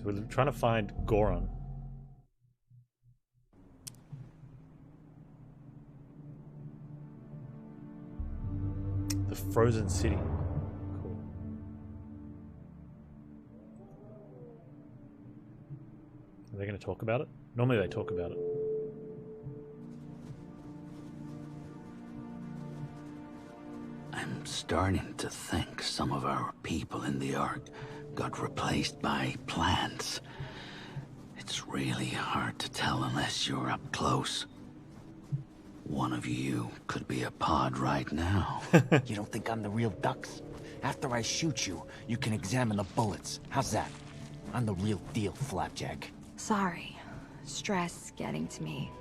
So we're trying to find Goron. The Frozen City. Cool. Are they going to talk about it? Normally they talk about it. I'm starting to think some of our people in the Ark got replaced by plants. It's really hard to tell unless you're up close. One of you could be a pod right now. You don't think I'm the real Dux? After I shoot you, you can examine the bullets. How's that? I'm the real deal, Flapjack. Sorry. Stress getting to me.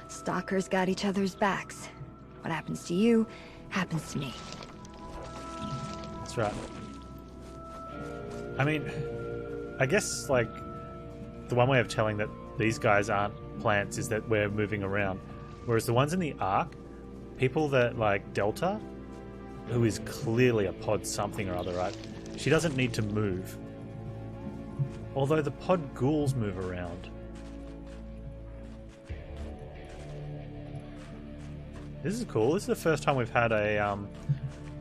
Stalkers got each other's backs. What happens to you, happens to me. That's right. I mean, I guess, like, the one way of telling that these guys aren't plants is that we're moving around. Whereas the ones in the Ark, people that, like, Delta, who is clearly a pod something or other, right? She doesn't need to move. Although the pod ghouls move around. This is cool. This is the first time we've had a,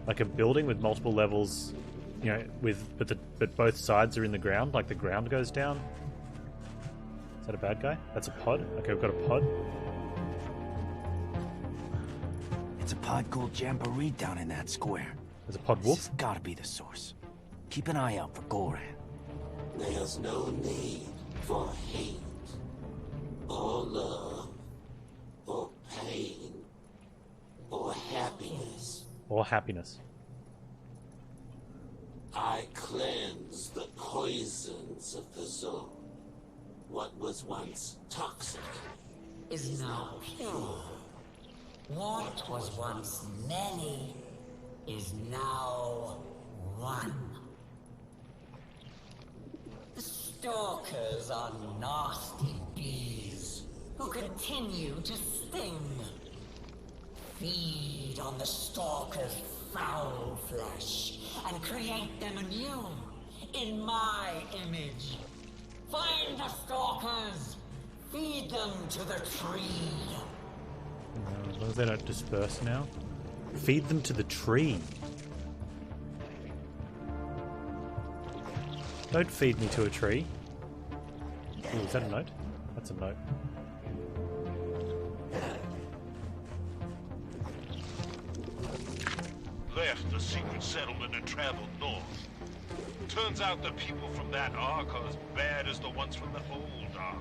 like a building with multiple levels, you know, but both sides are in the ground, like the ground goes down. Is that a bad guy? That's a pod? Okay, we've got a pod. It's a pod called Jamboree down in that square. There's a pod This wolf. has gotta be the source. Keep an eye out for Goran. There's no need for hate, or love, or pain, or happiness. Or happiness. I cleanse the poisons of the zone. What was once toxic Is now pure. What was once many is now one. The stalkers are nasty bees who continue to sting. Feed on the stalkers' foul flesh and create them anew in my image. Find the stalkers, feed them to the tree. As long as they don't disperse now. Feed them to the tree. Don't feed me to a tree. Ooh, is that a note? That's a note. Left the secret settlement and traveled north. Turns out the people from that Ark are as bad as the ones from the old Ark.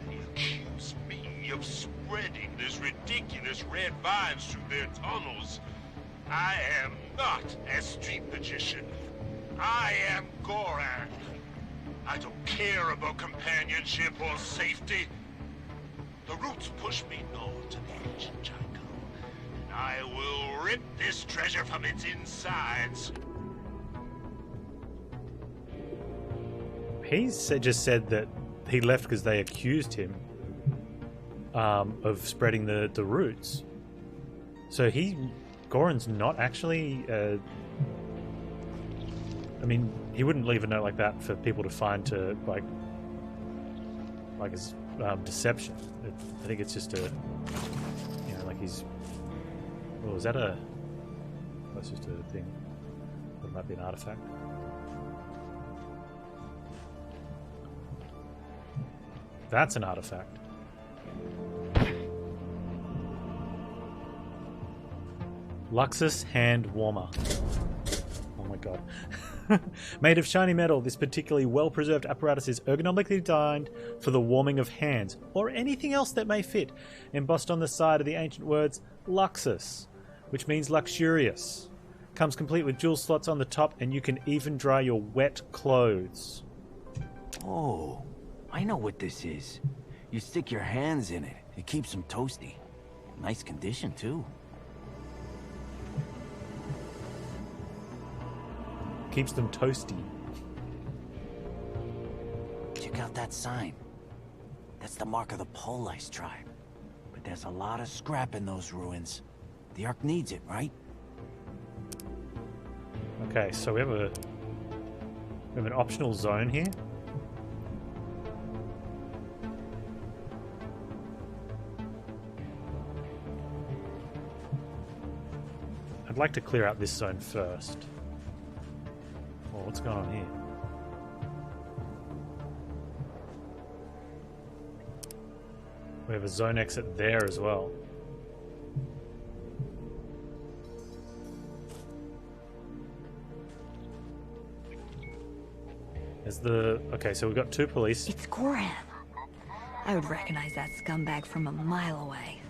They accuse me of spreading this ridiculous red vines through their tunnels. I am not a street magician. I am Goran. I don't care about companionship or safety. The roots push me north to the ancient jungle, and I will rip this treasure from its insides. Just said that he left because they accused him of spreading the roots. So Goran's not actually... I mean, he wouldn't leave a note like that for people to find to, like his deception. I think it's just a, you know, like he's... Oh, is that a... That's just a thing. That might be an artifact. That's an artifact. Luxus hand warmer. Oh my god. Made of shiny metal, this particularly well-preserved apparatus is ergonomically designed for the warming of hands, or anything else that may fit. Embossed on the side are the ancient words Luxus, which means luxurious. Comes complete with jewel slots on the top, and you can even dry your wet clothes. Oh, I know what this is. You stick your hands in it. It keeps them toasty. Nice condition, too. Keeps them toasty. Check out that sign. That's the mark of the Police tribe. But there's a lot of scrap in those ruins. The Ark needs it, right? Okay, so we have an optional zone here. I'd like to clear out this zone first. Oh, what's going on here? We have a zone exit there as well. There's the... Okay, so we've got 2 police. It's Goran. I would recognize that scumbag from a mile away.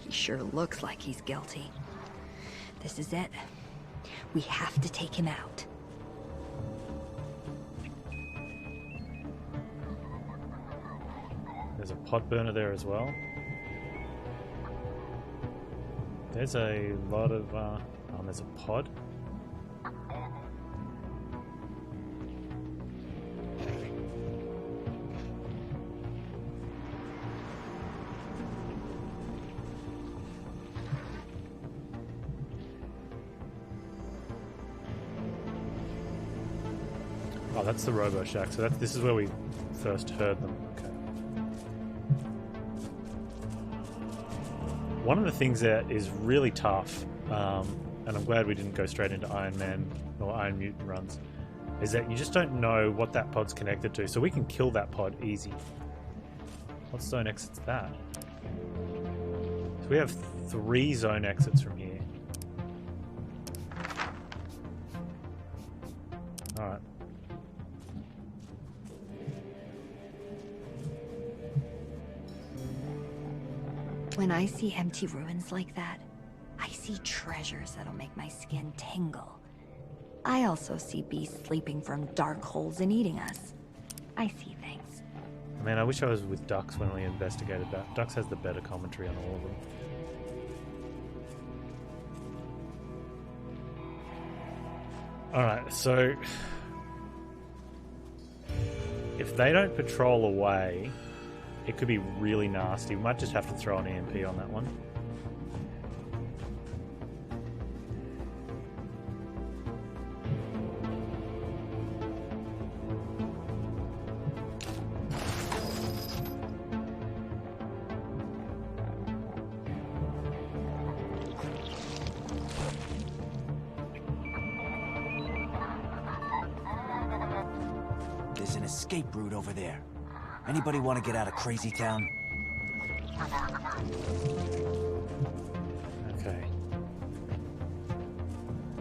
He sure looks like he's guilty. This is it. We have to take him out. There's a pod burner there as well. There's a lot of... there's a pod. Oh, that's the Robo Shack. So this is where we first heard them. Okay. One of the things that is really tough, and I'm glad we didn't go straight into Iron Man or Iron Mutant runs, is that you just don't know what that pod's connected to. So we can kill that pod easy. What zone exit's that? So we have 3 zone exits from here. Alright. When I see empty ruins like that, I see treasures that'll make my skin tingle. I also see beasts sleeping from dark holes and eating us. I see things. Man, I wish I was with Dux when we investigated that. Dux has the better commentary on all of them. Alright, so... if they don't patrol away, it could be really nasty. We might just have to throw an EMP on that one. There's an escape route over there. Anybody want to get out of Crazy Town? Okay.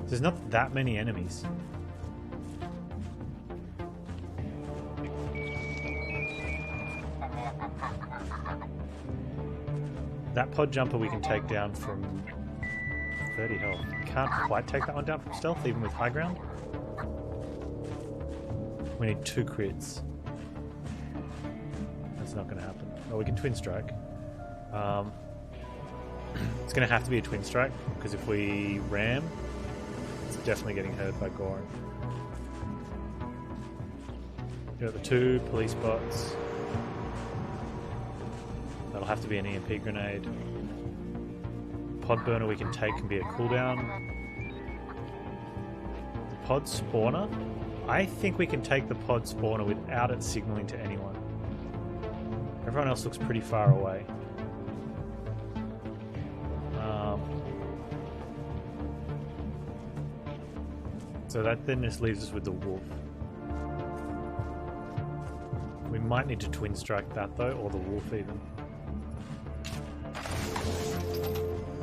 There's not that many enemies. That pod jumper we can take down from 30 health. Can't quite take that one down from stealth, even with high ground. We need 2 crits. That's not going to happen. Oh, we can twin strike. It's going to have to be a twin strike, because if we ram, it's definitely getting hurt by Goran. We've got the 2 police bots. That'll have to be an EMP grenade. Pod burner we can take can be a cooldown. The pod spawner. I think we can take the pod spawner without it signaling to anyone. Everyone else looks pretty far away. So that then just leaves us with the wolf. We might need to twin strike that though, or the wolf even.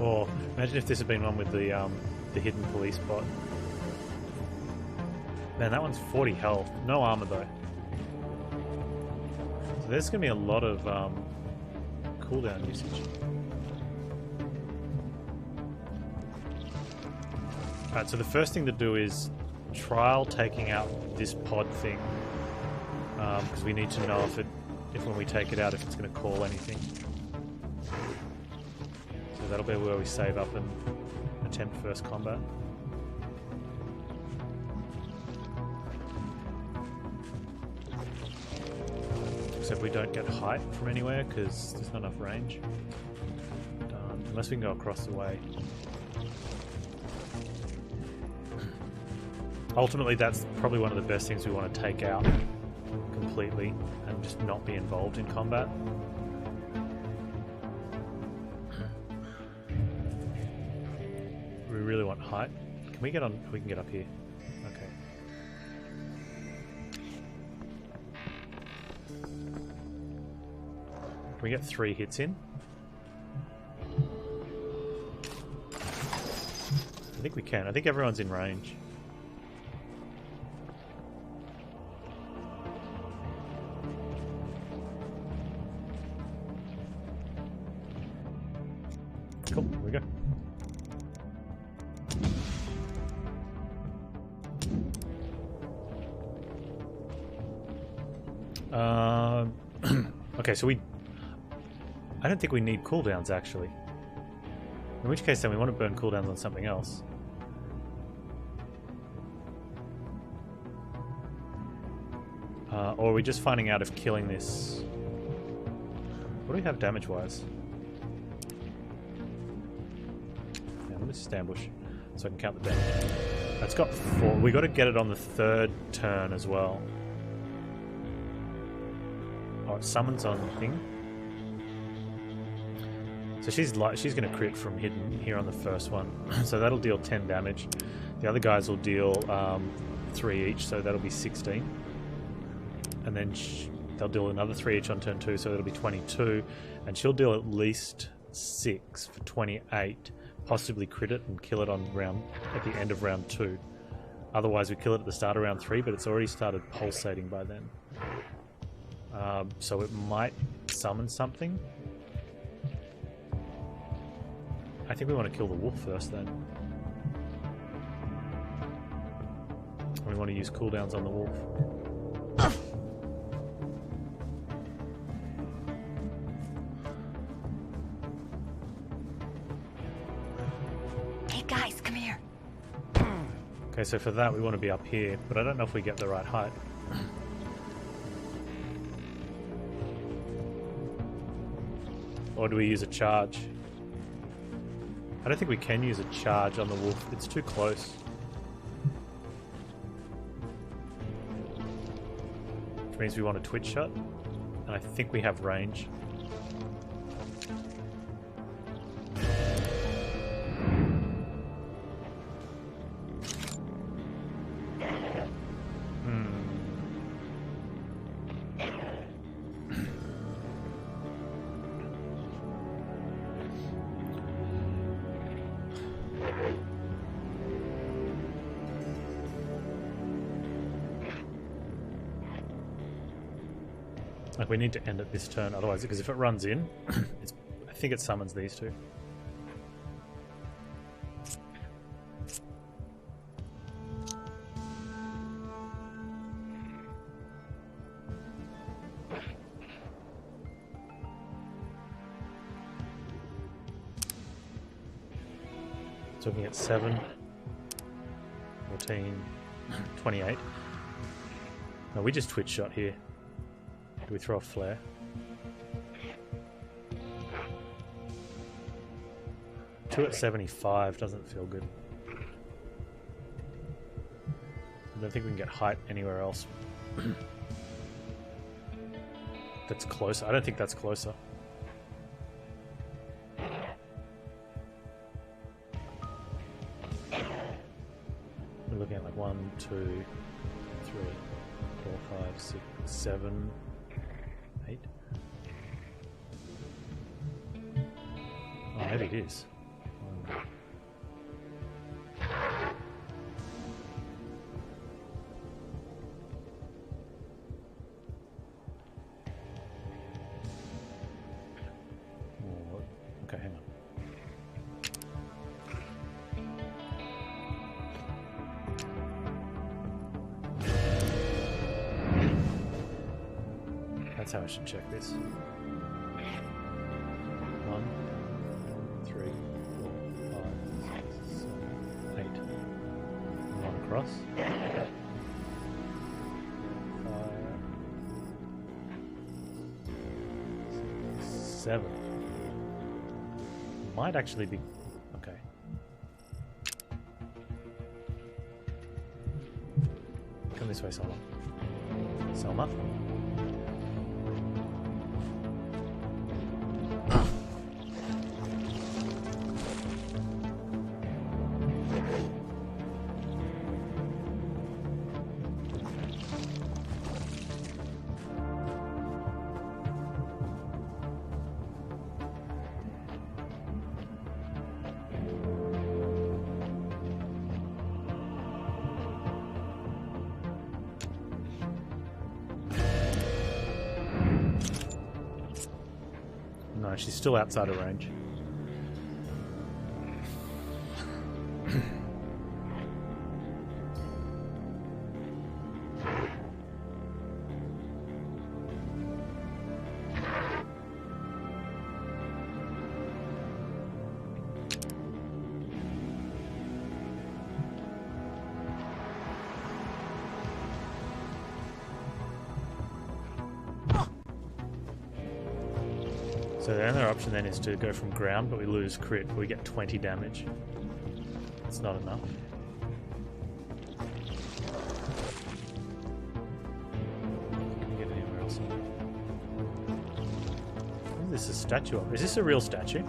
Or imagine if this had been one with the hidden police bot. Man, that one's 40 health. No armor though. So there's going to be a lot of cooldown usage. Alright, so the first thing to do is trial taking out this pod thing. Because we need to know if when we take it out, if it's going to call anything. So that'll be where we save up and attempt first combat. Except we don't get height from anywhere because there's not enough range. Unless we can go across the way. Ultimately, that's probably one of the best things we want to take out completely and just not be involved in combat. We really want height. Can we get on? We can get up here. Okay. Can we get 3 hits in? I think we can. I think everyone's in range. Cool, here we go. Okay, so I don't think we need cooldowns actually. In which case then we want to burn cooldowns on something else. Or are we just finding out if killing this... What do we have damage-wise? Yeah, let me just ambush so I can count the damage. That's got 4. We got to get it on the 3rd turn as well. Oh, it summons on the thing. So she's going to crit from hidden here on the first one. So that'll deal 10 damage. The other guys will deal 3 each, so that'll be 16. And then they'll deal another 3 each on turn 2, so that'll be 22. And she'll deal at least 6 for 28. Possibly crit it and kill it on at the end of round 2. Otherwise we kill it at the start of round 3, but it's already started pulsating by then. So it might summon something. I think we want to kill the wolf first then. We want to use cooldowns on the wolf. Hey guys, come here. Okay, so for that we want to be up here, but I don't know if we get the right height. Or do we use a charge? I don't think we can use a charge on the wolf. It's too close. Which means we want a twitch shot. And I think we have range. Like we need to end it this turn, otherwise, because if it runs in, I think it summons these two. So we can get 7, 14, 28. No, we just twitch shot here. Do we throw a flare? Two at 75 doesn't feel good. I don't think we can get height anywhere else. That's closer. I don't think that's closer. We're looking at like 1, 2, 3, 4, 5, 6, 7, 8. Oh, maybe it is. Okay, hang on. That's how I should check this. 1, 3, 4, 5, 6, 7, 8. 1 across. 5, 6, 7. Might actually be okay. Come this way, Selma. Selma. No, she's still outside of range. So the other option then is to go from ground, but we lose crit. We get 20 damage. It's not enough. Can we get anywhere else? Oh, this is a statue of. Is this a real statue?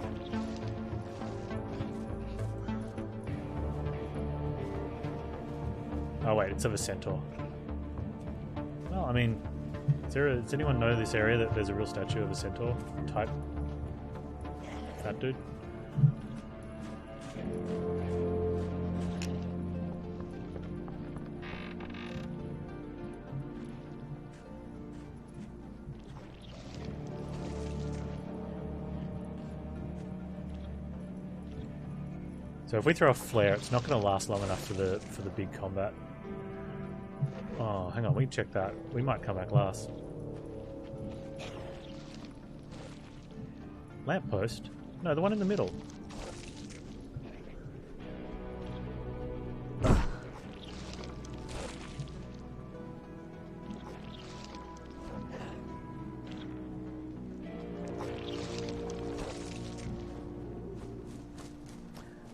Oh wait, it's of a centaur. Well, I mean, does anyone know this area that there's a real statue of a centaur type fat dude? So if we throw a flare, it's not going to last long enough for the big combat. Oh, hang on, we can check that. We might come back last. Lamppost? No, the one in the middle.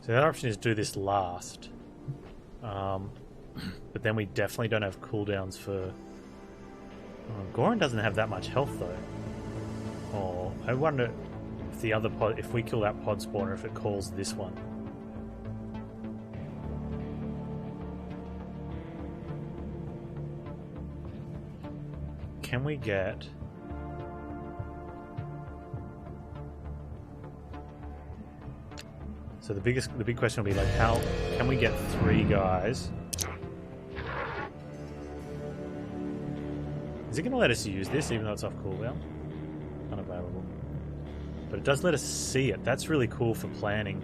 So the other option is do this last. But then we definitely don't have cooldowns for... Goran doesn't have that much health though. Oh, I wonder if the other pod, if we kill that pod spawner, if it calls this one. Can we get... So the big question will be like, how can we get 3 guys? Is it going to let us use this even though it's off cooldown? Unavailable. But it does let us see it. That's really cool for planning.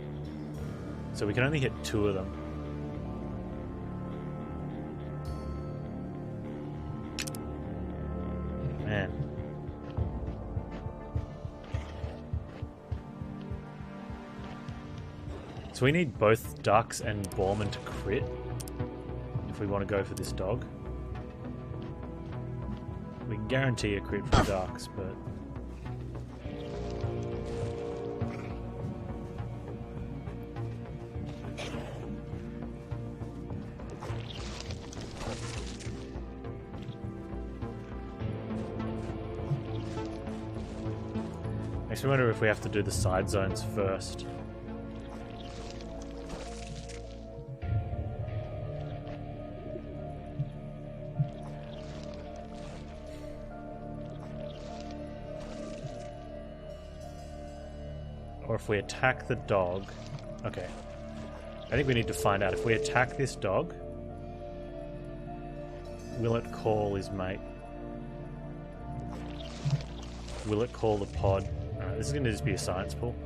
So we can only hit 2 of them. Man. So we need both Ducks and Borman to crit if we want to go for this dog. We can guarantee a crit for Ducks, but... Makes me wonder if we have to do the side zones first. Or if we attack the dog... Okay. I think we need to find out. If we attack this dog, will it call his mate? Will it call the pod? Alright, this is going to just be a science pool.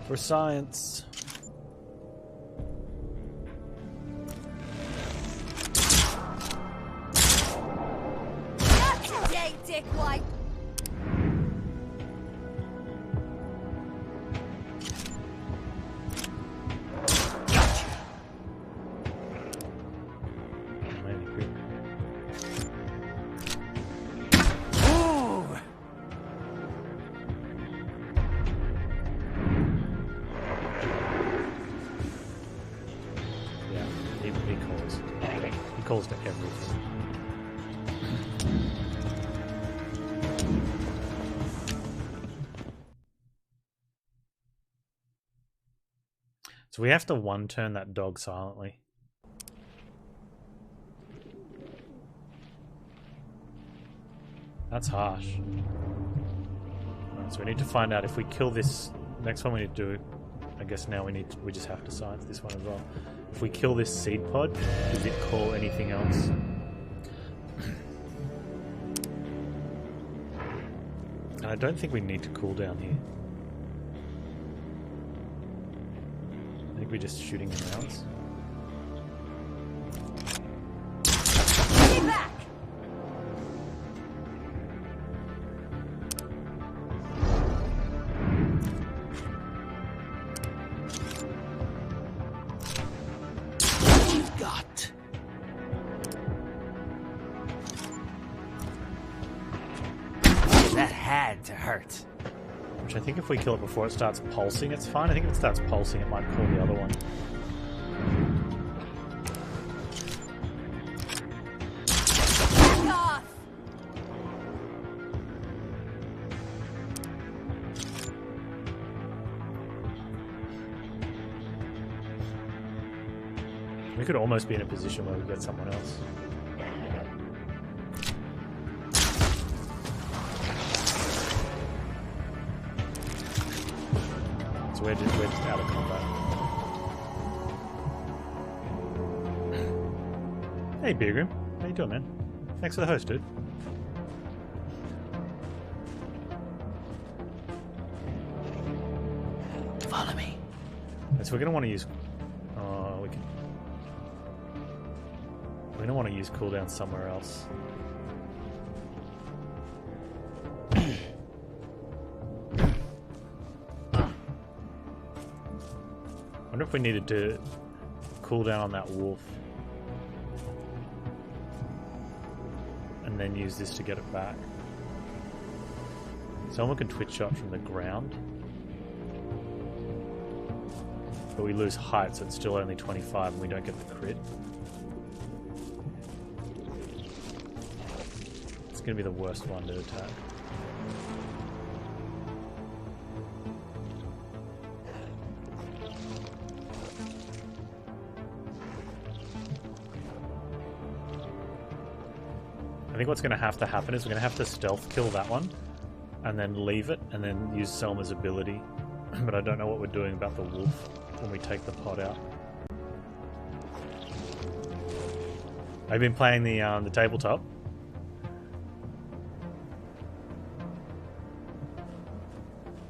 For science... Dickwad. Yeah, he calls. He calls to everything. So we have to one-turn that dog silently. That's harsh. Right, so we need to find out if we kill this... Next one we need to do... I guess now we just have to science this one as well. If we kill this seed pod, does it call anything else? And I don't think we need to cool down here. I think we're just shooting in rounds. Stay back! You've got. That had to hurt. Which I think if we kill it before it starts pulsing, it's fine. I think if it starts pulsing, it might call the other one. Back off! We could almost be in a position where we get someone else. So we're just out of combat. Hey Beergrim, how you doing, man? Thanks for the host, dude. Follow me. So we're gonna want to use. We're gonna want to use cooldown somewhere else. I wonder if we needed to cool down on that wolf and then use this to get it back. Someone can twitch shot from the ground, but we lose height, so it's still only 25 and we don't get the crit. It's going to be the worst one to attack. I think what's going to have to happen is we're going to have to stealth kill that one and then leave it and then use Selma's ability. But I don't know what we're doing about the wolf when we take the pod out. I've been playing the tabletop.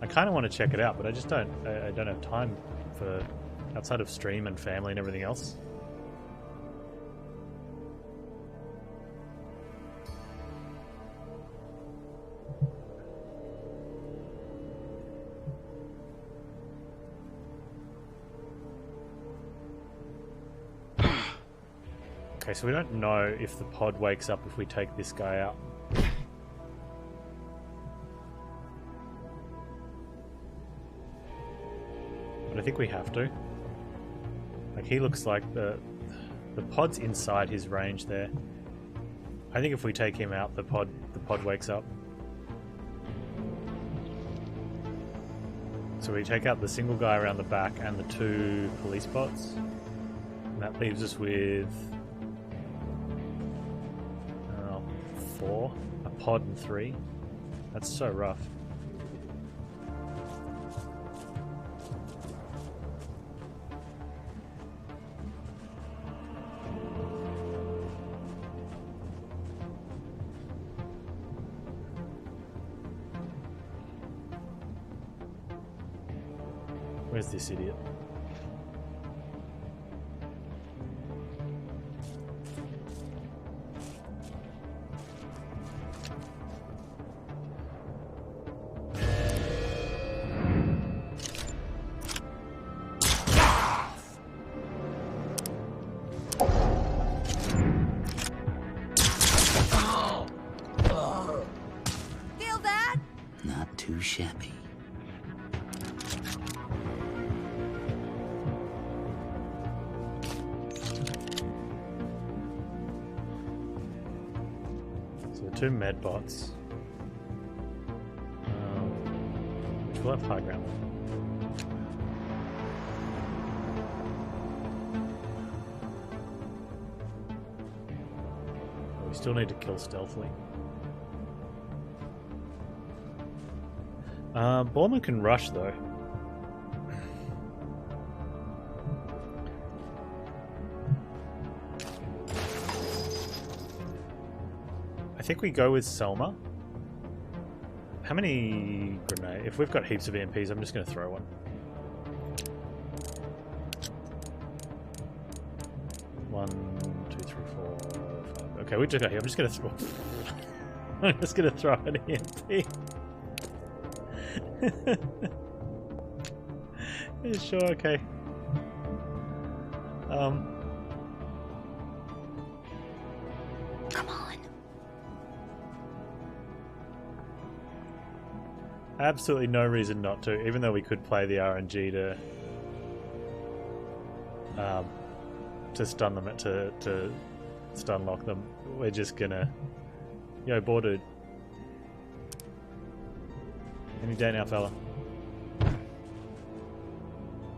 I kind of want to check it out, but I just don't. I don't have time for outside of stream and family and everything else. Okay, so we don't know if the pod wakes up if we take this guy out. But I think we have to. Like, he looks like the pod's inside his range there. I think if we take him out, the pod wakes up. So we take out the single guy around the back and the 2 police bots. And that leaves us with 4, a pod and 3. That's so rough. Where's this idiot? Feel that? Not too shabby. So the 2 med bots, which will have high ground. We still need to kill stealthily. Borman can rush though. think we go with Selma. How many grenades? If we've got heaps of EMPs, I'm just going to throw one. One, two, three, four, five. Okay, we just got here. I'm just going to throw. I'm just going to throw an EMP. Yeah, sure. Okay. Come on. Absolutely no reason not to, even though we could play the RNG to stun them, to stun lock them. We're just gonna, yo, boar dude. Any day now, fella.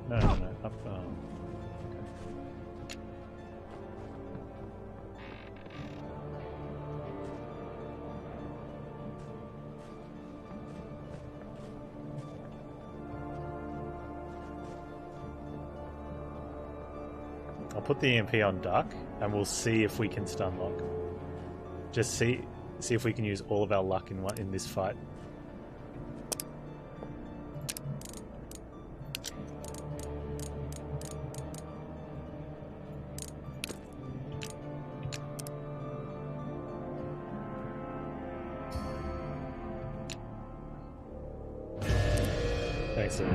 No, up. I'll put the EMP on Duck, and we'll see if we can stun lock. Just see if we can use all of our luck in this fight. Thanks, dude.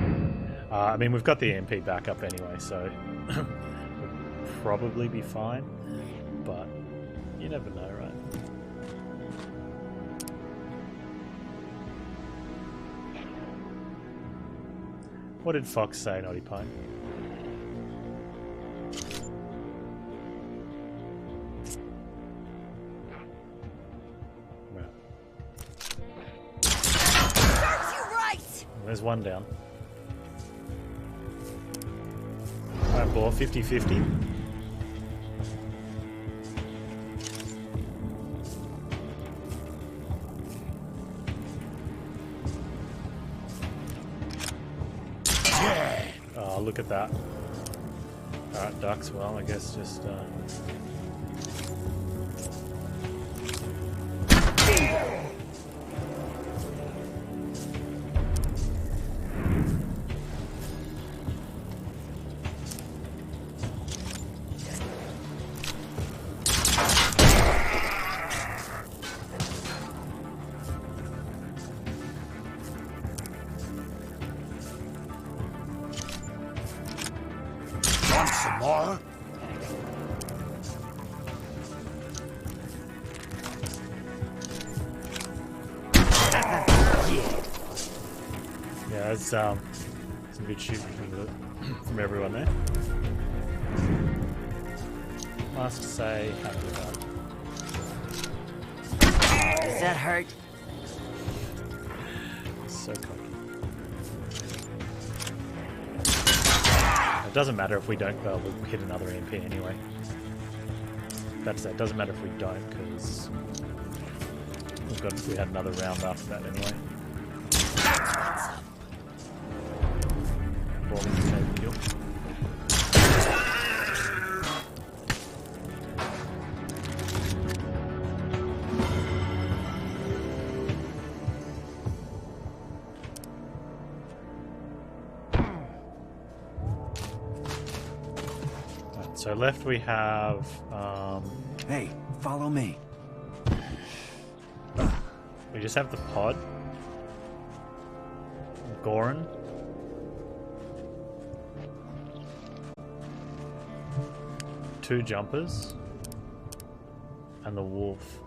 I mean, we've got the EMP back up anyway, so we'll probably be fine, but you never know, right? What did Fox say, Naughty Pine? There's one down. Alright, ball, 50-50. Oh, look at that. Alright, Ducks, well, I guess just... Yeah, that's some good shooting from everyone there. Must say, happy about it. Does that hurt? So cocky. It doesn't matter if we don't, we'll hit another EMP anyway. That's it. Doesn't matter if we don't, because we had another round after that anyway. So left we have... Hey, follow me. We just have the pod. Goran. Two jumpers. And the wolf.